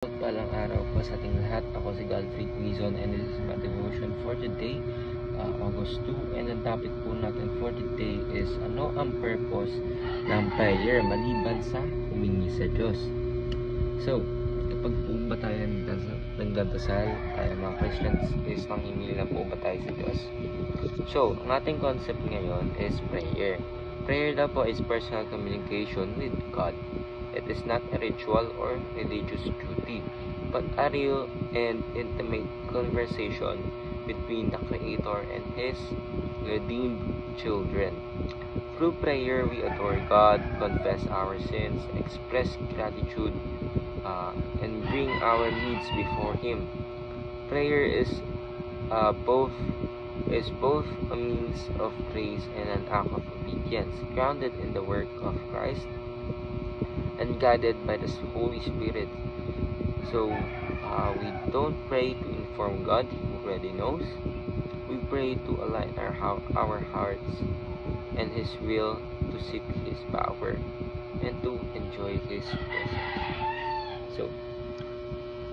Palang araw po sa ating lahat. Ako si Godfrey Quizon and this is my devotion for today, August 2. And ang topic po natin for today is ano ang purpose ng prayer maliban sa humingi sa Diyos. So, kapag po ba tayo nagdadasal, tayo mga Christians is nanghingi lang po ba tayo sa Diyos? So, ang ating concept ngayon is prayer. Prayer daw po is personal communication with God. It is not a ritual or religious duty, but a real and intimate conversation between the Creator and His redeemed children. Through prayer, we adore God, confess our sins, express gratitude, and bring our needs before Him. Prayer is both a means of praise and an act of obedience, grounded in the work of Christ and guided by the Holy Spirit. So, we don't pray to inform God, He already knows. We pray to align our hearts and His will, to seek His power, and to enjoy His presence. So,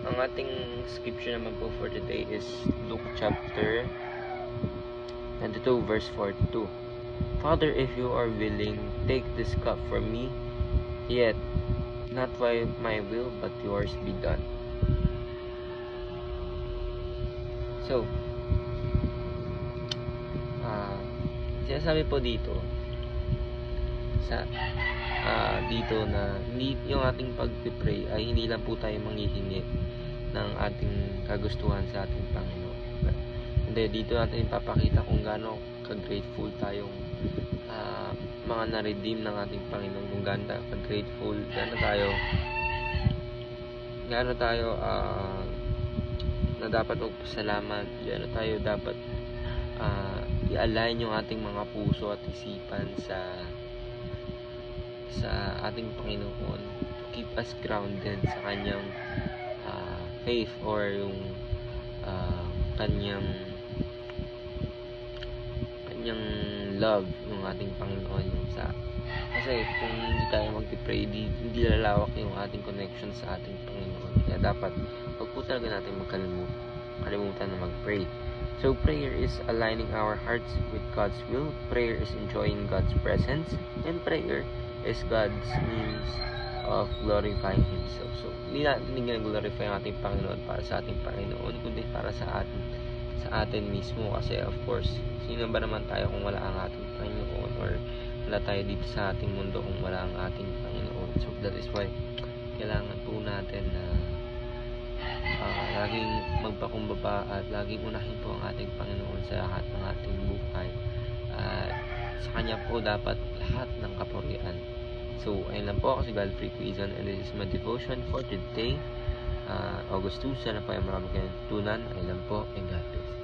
ang ating scripture naman po for today is Luke chapter 22 verse 42. Father, if you are willing, take this cup from me, yet not my will, but yours be done. So, sinasabi po dito dito na yung ating pag-pray ay hindi lang po tayo manghihingi ng ating kagustuhan sa ating Panginoon. Hindi, dito natin ipapakita kung gaano ka-grateful tayong mga na-redeem ng ating Panginoon, kung gaano ka-grateful, gaano tayo na dapat magpasalamat, gaano tayo dapat i-align yung ating mga puso at isipan sa ating Panginoon to keep us grounded sa kanyang faith or yung kanyang love yung ating Panginoon kasi kung hindi tayo mag-pray, hindi lalawak yung ating connection sa ating Panginoon. Kaya dapat wag po talaga natin kalimutan na mag-pray. So prayer is aligning our hearts with God's will, prayer is enjoying God's presence, and prayer is God's means of glorifying Himself. So hindi natin ginag-glorify ang ating Panginoon para sa ating Panginoon, kundi para sa atin mismo. Kasi of course, sino ba naman tayo kung wala ang ating Panginoon, or wala tayo dito sa ating mundo kung wala ang ating Panginoon. So that is why kailangan po natin na laging magpakumbaba at laging unahin po ang ating Panginoon sa lahat ng ating buhay, at sa Kanya po dapat lahat ng kapurian. So ayun lang po, ako si Godfrey Quizon and this is my devotion for today, August 2. Sana po ay marami kayong tunan. Ayun lang po, and God bless.